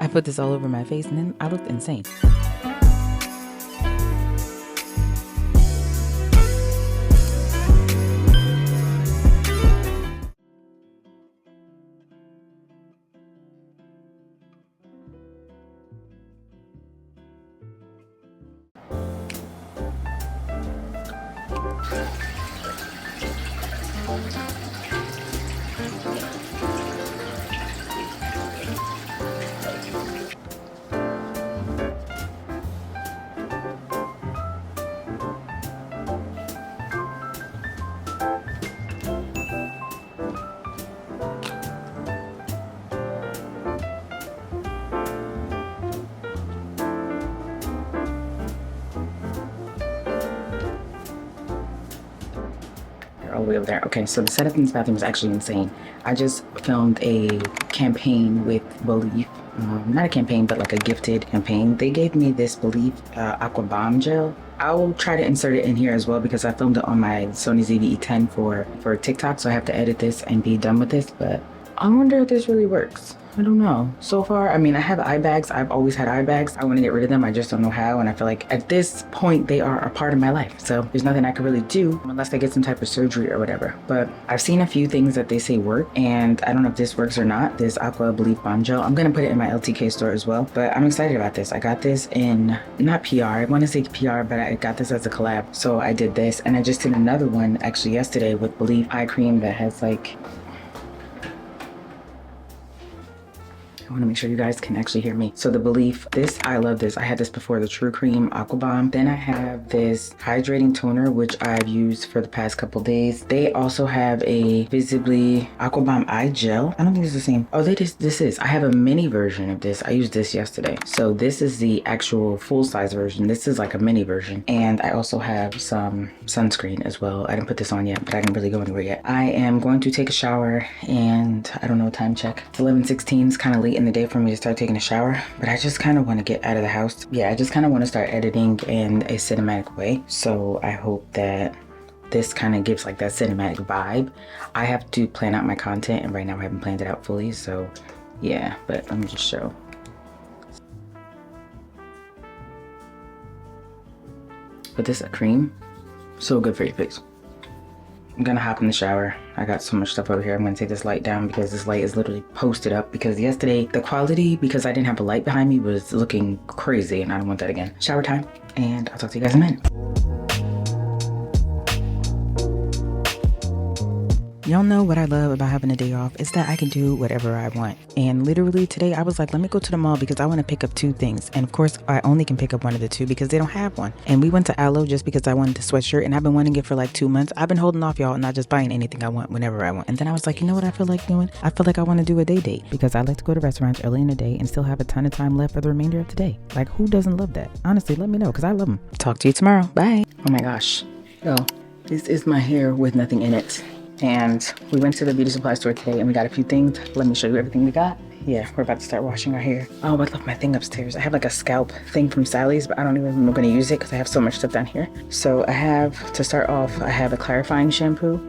I put this all over my face and then I looked insane. All the way over there. Okay, so the setup in this bathroom is actually insane. I just filmed a campaign with Belief. Not a campaign, but like a gifted campaign. They gave me this Belief Aqua Bomb Gel. I'll try to insert it in here as well because I filmed it on my Sony ZV-E10 for TikTok, so I have to edit this and be done with this, but I wonder if this really works. I don't know. So far, I mean, I have eye bags. I've always had eye bags. I want to get rid of them. I just don't know how. And I feel like at this point, they are a part of my life. So there's nothing I can really do unless I get some type of surgery or whatever. But I've seen a few things that they say work. And I don't know if this works or not. This Aqua Belief Bomb Gel. I'm going to put it in my LTK store as well. But I'm excited about this. I got this in, not PR. I want to say PR, but I got this as a collab. So I did this. And I just did another one actually yesterday with Belief Eye Cream that has like, I want to make sure you guys can actually hear me. So the Belief, this, I love this. I had this before, the True Cream Aqua Bomb. Then I have this hydrating toner, which I've used for the past couple days. They also have a Visibly Aqua Bomb Eye Gel. I don't think it's the same. Oh, this is. I have a mini version of this. I used this yesterday. So this is the actual full-size version. This is like a mini version. And I also have some sunscreen as well. I didn't put this on yet, but I didn't really go anywhere yet. I am going to take a shower and I don't know, time check. It's 11:16. It's kind of late in the day for me to start taking a shower, but I just kind of want to get out of the house. Yeah, I just kind of want to start editing in a cinematic way. So I hope that this kind of gives like that cinematic vibe. I have to plan out my content and right now I haven't planned it out fully. So yeah, but let me just show. But this cream, so good for your face. I'm gonna hop in the shower. I got so much stuff over here. I'm gonna take this light down because this light is literally posted up because yesterday the quality, because I didn't have a light behind me, was looking crazy and I don't want that again. Shower time, and I'll talk to you guys in a minute. Y'all know what I love about having a day off is that I can do whatever I want. And literally today I was like, let me go to the mall because I want to pick up 2 things. And of course I only can pick up one of the 2 because they don't have one. And we went to Aloe just because I wanted the sweatshirt and I've been wanting it for like 2 months. I've been holding off, y'all, and not just buying anything I want whenever I want. And then I was like, you know what I feel like doing? I feel like I want to do a day date because I like to go to restaurants early in the day and still have a ton of time left for the remainder of the day. Like, who doesn't love that? Honestly, let me know because I love them. Talk to you tomorrow. Bye. Oh my gosh. Yo, this is my hair with nothing in it. And we went to the beauty supply store today and we got a few things. Let me show you everything we got. Yeah, we're about to start washing our hair. Oh, I left my thing upstairs. I have like a scalp thing from Sally's, but I don't even know if I'm gonna use it because I have so much stuff down here. So I have, to start off, I have a clarifying shampoo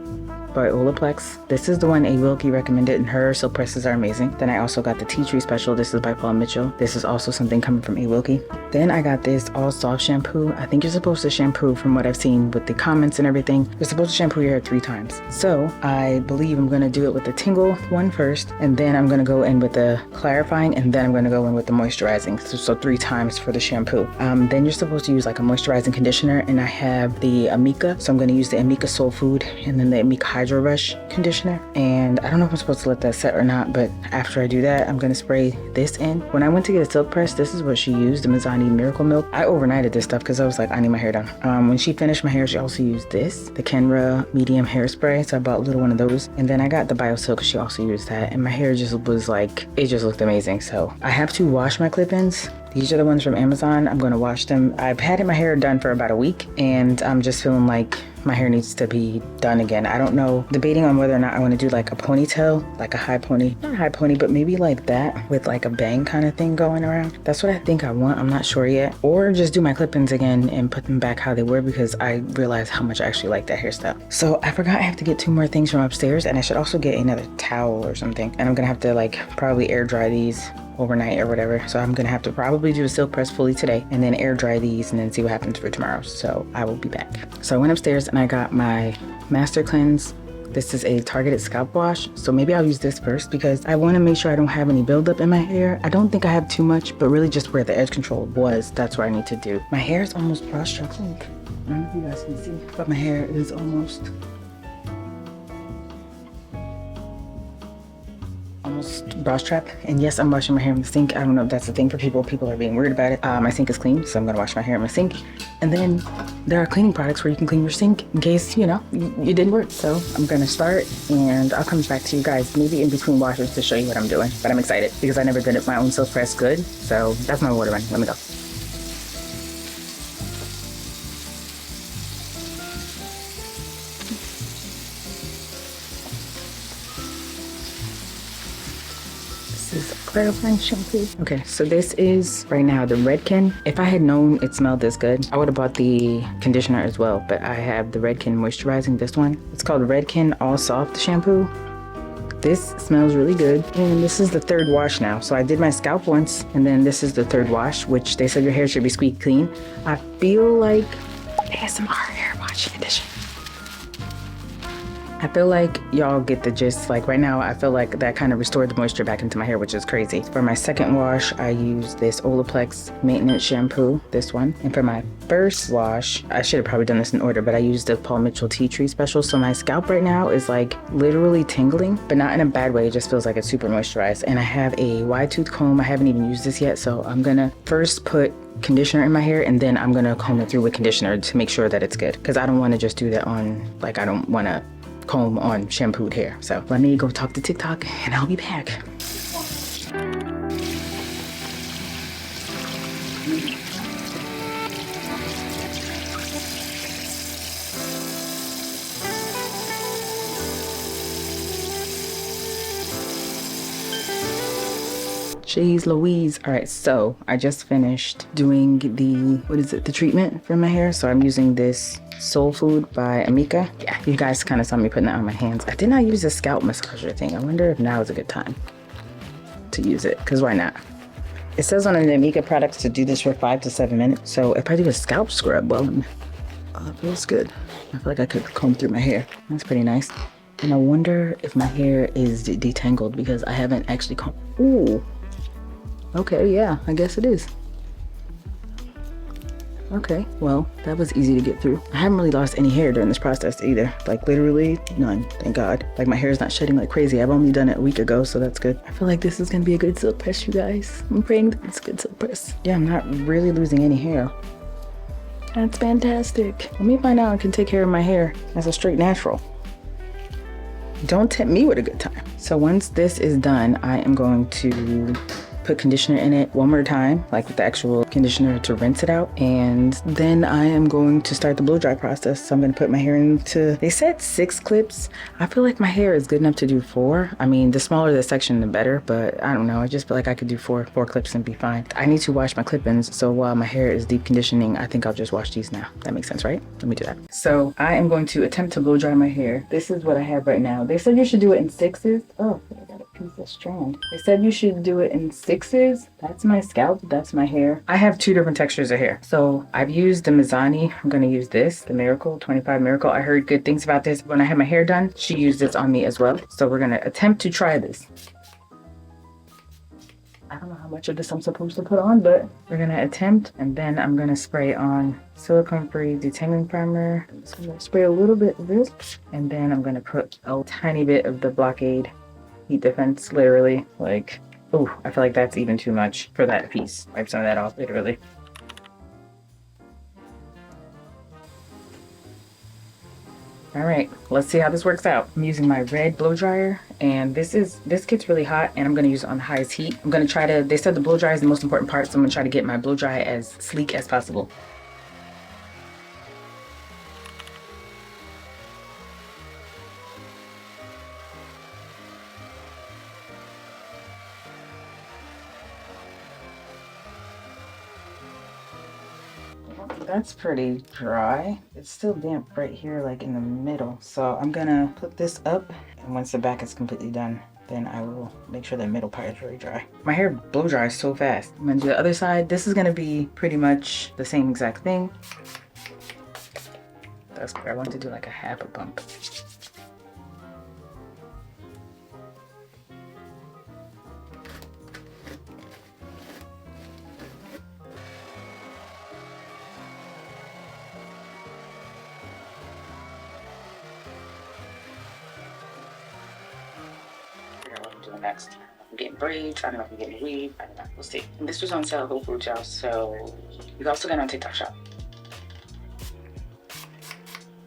by Olaplex. This is the one A. Wilkie recommended, and her silk presses are amazing. Then I also got the Tea Tree Special. This is by Paul Mitchell. This is also something coming from A. Wilkie. Then I got this All Soft shampoo. I think you're supposed to shampoo, from what I've seen with the comments and everything, you're supposed to shampoo your hair 3 times. So I believe I'm gonna do it with the Tingle one first, and then I'm gonna go in with the clarifying, and then I'm gonna go in with the moisturizing. So 3 times for the shampoo. Then you're supposed to use like a moisturizing conditioner, and I have the Amika. So I'm gonna use the Amika Soul Food and then the Amika Hydro Rush conditioner. And I don't know if I'm supposed to let that set or not, but after I do that, I'm gonna spray this in. When I went to get a silk press, this is what she used, the Mizani Miracle Milk. I overnighted this stuff because I was like, I need my hair done. When she finished my hair, she also used this, the Kenra medium hairspray. So I bought a little one of those. And then I got the BioSilk, she also used that. And my hair just was like, it just looked amazing. So I have to wash my clip-ins. These are the ones from Amazon. I'm gonna wash them. I've had my hair done for about a week and I'm just feeling like my hair needs to be done again. I don't know, debating on whether or not I want to do like a ponytail, like a high pony, not a high pony, but maybe like that with like a bang kind of thing going around. That's what I think I want. I'm not sure yet. Or just do my clip-ins again and put them back how they were because I realized how much I actually like that hairstyle. So I forgot I have to get 2 more things from upstairs and I should also get another towel or something. And I'm gonna have to like probably air dry these overnight or whatever. So I'm gonna have to probably do a silk press fully today and then air dry these and then see what happens for tomorrow. So I will be back. So I went upstairs and I got my Master Cleanse. This is a targeted scalp wash, so maybe I'll use this first because I want to make sure I don't have any buildup in my hair. I don't think I have too much, but really just where the edge control was, that's where I need to do. My hair is almost brush strap. I don't know if you guys can see, but my hair is almost bra strap. And yes, I'm washing my hair in the sink. I don't know if that's a thing for people. People are being weird about it. My sink is clean, so I'm gonna wash my hair in my sink. And then there are cleaning products where you can clean your sink in case, you know, you didn't work. So I'm gonna start and I'll come back to you guys maybe in between washes to show you what I'm doing. But I'm excited because I never did it my own silk press good. So that's my water run. Let me go. This is clarifying shampoo. Okay, so this is right now the Redken. If I had known it smelled this good, I would have bought the conditioner as well, but I have the Redken moisturizing, this one. It's called Redken All Soft Shampoo. This smells really good. And this is the third wash now. So I did my scalp once and then this is the third wash, which they said your hair should be squeaky clean. I feel like ASMR hair washing edition. I feel like y'all get the gist. Like right now, I feel like that kind of restored the moisture back into my hair, which is crazy. For my second wash, I use this Olaplex maintenance shampoo, this one. And for my first wash, I should have probably done this in order, but I used the Paul Mitchell Tea Tree Special. So my scalp right now is like literally tingling, but not in a bad way. It just feels like it's super moisturized. And I have a wide tooth comb. I haven't even used this yet. So I'm gonna first put conditioner in my hair and then I'm gonna comb it through with conditioner to make sure that it's good. Cause I don't wanna just do that on, like I don't wanna comb on shampooed hair. So let me go talk to TikTok and I'll be back. Jeez Louise. All right, so I just finished doing the treatment for my hair. So I'm using this Soul Food by Amika. Yeah, you guys kind of saw me putting that on my hands. I did not use the scalp massager thing. I wonder if now is a good time to use it, because why not? It says on the Amika products to do this for 5 to 7 minutes. So if I do a scalp scrub, well, it feels good. I feel like I could comb through my hair. That's pretty nice. And I wonder if my hair is detangled because I haven't actually combed. Ooh. Okay, yeah, I guess it is. Okay, well, that was easy to get through. I haven't really lost any hair during this process either. Like literally none, thank God. Like my hair is not shedding like crazy. I've only done it a week ago, so that's good. I feel like this is gonna be a good silk press, you guys. I'm praying that it's a good silk press. Yeah, I'm not really losing any hair. That's fantastic. Let me find out I can take care of my hair as a straight natural. Don't tempt me with a good time. So once this is done, I am going to put conditioner in it one more time, like with the actual conditioner to rinse it out. And then I am going to start the blow dry process. So I'm going to put my hair into, they said 6 clips. I feel like my hair is good enough to do 4. I mean, the smaller the section, the better, but I don't know. I just feel like I could do four clips and be fine. I need to wash my clip-ins. So while my hair is deep conditioning, I think I'll just wash these now. That makes sense, right? Let me do that. So I am going to attempt to blow dry my hair. This is what I have right now. They said you should do it in 6s. Oh, I got a piece of strand. They said you should do it in 6s. That's my scalp, that's my hair. I have 2 different textures of hair. So I've used the Mizani. I'm gonna use this, the Miracle 25 Miracle. I heard good things about this. When I had my hair done, she used this on me as well. So we're gonna attempt to try this. I don't know how much of this I'm supposed to put on, but we're gonna attempt, and then I'm gonna spray on silicone-free detangling primer. So I'm gonna spray a little bit of this, and then I'm gonna put a tiny bit of the Blockade Heat Defense, literally, like, oh, I feel like that's even too much for that piece. Wipe some of that off, literally. All right, let's see how this works out. I'm using my red blow dryer, and this gets really hot, and I'm gonna use it on the highest heat. I'm gonna try to, they said the blow dryer is the most important part, so I'm gonna try to get my blow dry as sleek as possible. That's pretty dry. It's still damp right here, like in the middle. So I'm gonna put this up, and once the back is completely done, then I will make sure the middle part is very dry. My hair blow dries so fast. I'm gonna do the other side. This is gonna be pretty much the same exact thing. That's where I want to do like a half a bump. Next, I'm getting braids. I don't know if I'm getting a weave. I don't know. We'll see. And this was on sale at Whole Foods, y'all. So you can also get it on TikTok Shop.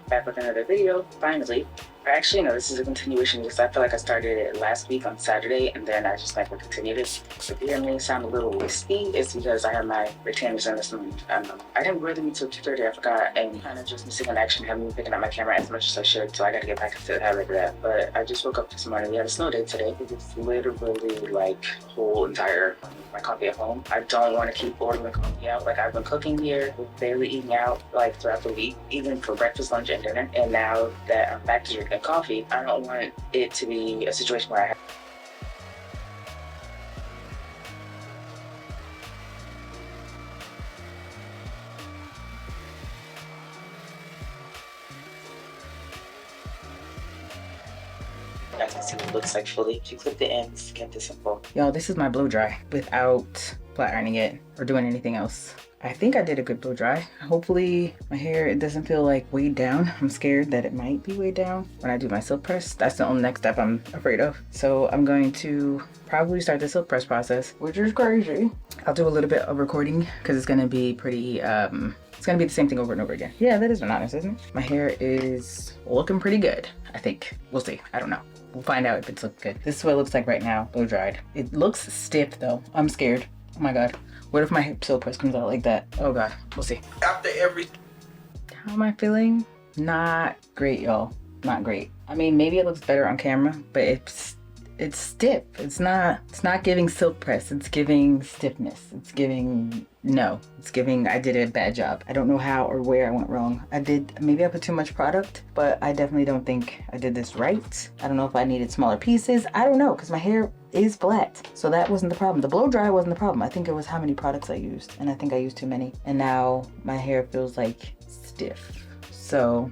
Back with another video, finally. Or actually, no, this is a continuation because I feel like I started it last week on Saturday and then I just like continued it. If you hear me sound a little wispy, it's because I have my retainers in this month. I didn't wear them until 2:30, I forgot, and kind of just missing in action, haven't been picking up my camera as much as I should, so I gotta get back into the habit of that. But I just woke up this morning. We had a snow day today. It's literally like whole entire my coffee at home. I don't want to keep ordering coffee out. Like I've been cooking here, barely eating out like throughout the week, even for breakfast, lunch, and dinner. And now that I'm back to drinking coffee, I don't want it to be a situation where I have you guys can see what it looks like fully. If you clip the ends, get this simple. Y'all, this is my blow dry without flat ironing it or doing anything else. I think I did a good blow dry. Hopefully my hair, it doesn't feel like weighed down. I'm scared that it might be weighed down when I do my silk press. That's the only next step I'm afraid of. So I'm going to probably start the silk press process, which is crazy. I'll do a little bit of recording because it's gonna be pretty, it's gonna be the same thing over and over again. Yeah, that is monotonous, isn't it? My hair is looking pretty good, I think. We'll see, I don't know. We'll find out if it's looking good. This is what it looks like right now, blow dried. It looks stiff though. I'm scared. Oh my God. What if my silk press comes out like that? Oh God, we'll see. After every... How am I feeling? Not great, y'all. Not great. I mean, maybe it looks better on camera, but it's stiff. It's not giving silk press. It's giving stiffness. It's giving, no, it's giving I did a bad job. I don't know how or where I went wrong. Maybe I put too much product, but I definitely don't think I did this right. I don't know if I needed smaller pieces. I don't know, because my hair is flat. So that wasn't the problem. The blow dry wasn't the problem. I think it was how many products I used. And I think I used too many. And now my hair feels like stiff. So,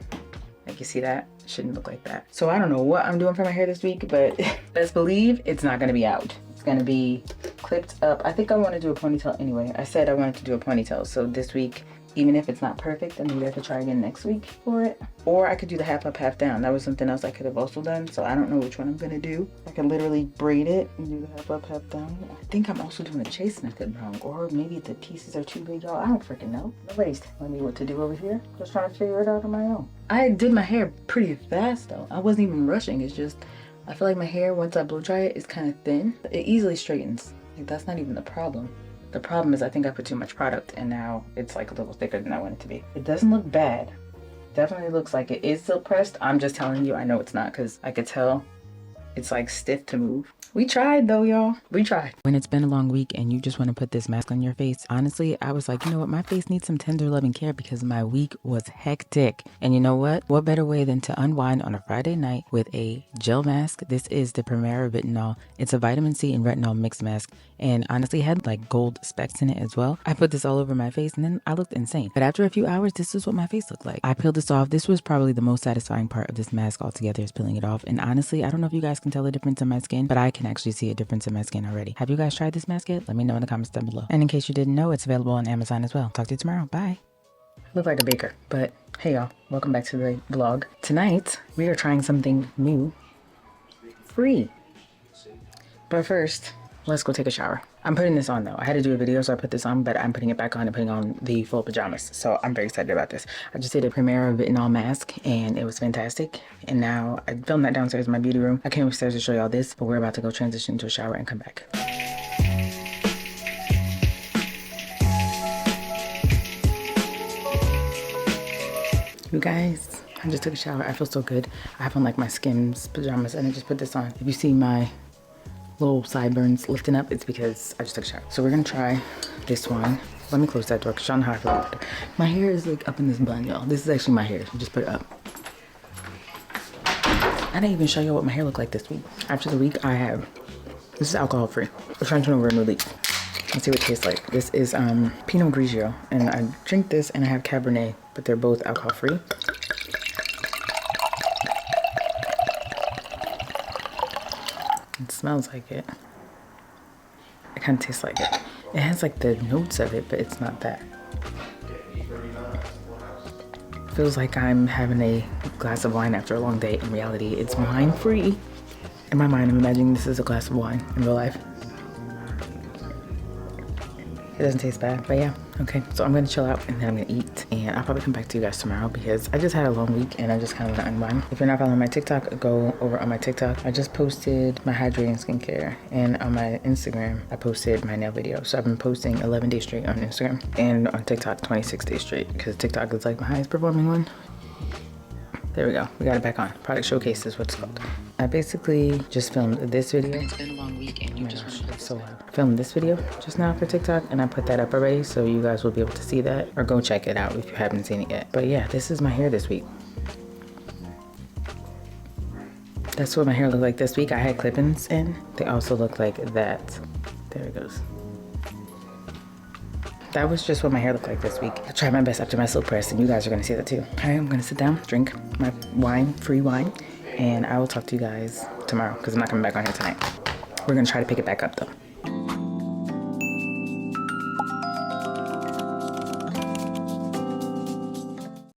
like you see that? It shouldn't look like that. So I don't know what I'm doing for my hair this week, but best believe it's not gonna be out. It's gonna be clipped up. I think I want to do a ponytail anyway. I said I wanted to do a ponytail. So this week, even if it's not perfect, then maybe I could try again next week for it. Or I could do the half up, half down. That was something else I could have also done. So I don't know which one I'm gonna do. I can literally braid it and do the half up, half down. I think I'm also doing a chase method wrong. Or maybe the pieces are too big, y'all. I don't freaking know. Nobody's telling me what to do over here. Just trying to figure it out on my own. I did my hair pretty fast though. I wasn't even rushing. It's just, I feel like my hair, once I blow dry it, is kind of thin. It easily straightens. Like that's not even the problem. The problem is I think I put too much product and now it's like a little thicker than I want it to be. It doesn't look bad. Definitely looks like it is silk pressed. I'm just telling you, I know it's not because I could tell it's like stiff to move. We tried though, y'all. We tried. When it's been a long week and you just want to put this mask on your face, honestly, I was like, you know what? My face needs some tender loving care because my week was hectic. And you know what? What better way than to unwind on a Friday night with a gel mask? This is the Primera Retinol. It's a vitamin C and retinol mixed mask. And honestly, it had like gold specks in it as well. I put this all over my face and then I looked insane. But after a few hours, this is what my face looked like. I peeled this off. This was probably the most satisfying part of this mask altogether, is peeling it off. And honestly, I don't know if you guys can tell the difference in my skin, but I can actually see a difference in my skin already. Have you guys tried this mask yet? Let me know in the comments down below. And in case you didn't know, it's available on Amazon as well. Talk to you tomorrow. Bye. I look like a baker, but hey y'all, welcome back to the vlog. Tonight, we are trying something new, free. But first, let's go take a shower. I'm putting this on though. I had to do a video, so I put this on, but I'm putting it back on and putting on the full pajamas. So I'm very excited about this. I just did a Primera Retinol mask and it was fantastic. And now I filmed that downstairs in my beauty room. I came upstairs to show y'all this, but we're about to go transition to a shower and come back. You guys, I just took a shower. I feel so good. I have on like my Skims pajamas and I just put this on. If you see my little sideburns lifting up, it's because I just took a shower. So we're gonna try this one. Let me close that door because y'all know how I feel about it. My hair is like up in this bun, y'all. This is actually my hair. So just put it up. I didn't even show you what my hair looked like this week. After the week I have, this is alcohol free. We're trying to turn over a new leaf. Let's see what it tastes like. This is Pinot Grigio, and I drink this and I have Cabernet, but they're both alcohol free. It smells like it. It kind of tastes like it. It has like the notes of it, but it's not that. Feels like I'm having a glass of wine after a long day. In reality, it's wine free. In my mind, I'm imagining this is a glass of wine in real life. It doesn't taste bad, but yeah. Okay, so I'm gonna chill out and then I'm gonna eat. And I'll probably come back to you guys tomorrow because I just had a long week and I just kind of want to unwind. If you're not following my TikTok, go over on my TikTok. I just posted my hydrating skincare, and on my Instagram, I posted my nail video. So I've been posting 11 days straight on Instagram, and on TikTok 26 days straight because TikTok is like my highest performing one. There we go. We got it back on. Product showcase is what it's called. I basically just filmed this video. It's been a long week and you just want to so loud. Filmed this video just now for TikTok, and I put that up already, so you guys will be able to see that, or go check it out if you haven't seen it yet. But yeah, this is my hair this week. That's what my hair looked like this week. I had clip-ins in. They also look like that. There it goes. That was just what my hair looked like this week. I tried my best after my slow press, and you guys are gonna see that too. All right, I'm gonna sit down, drink my wine, free wine, and I will talk to you guys tomorrow because I'm not coming back on here tonight. We're gonna try to pick it back up though.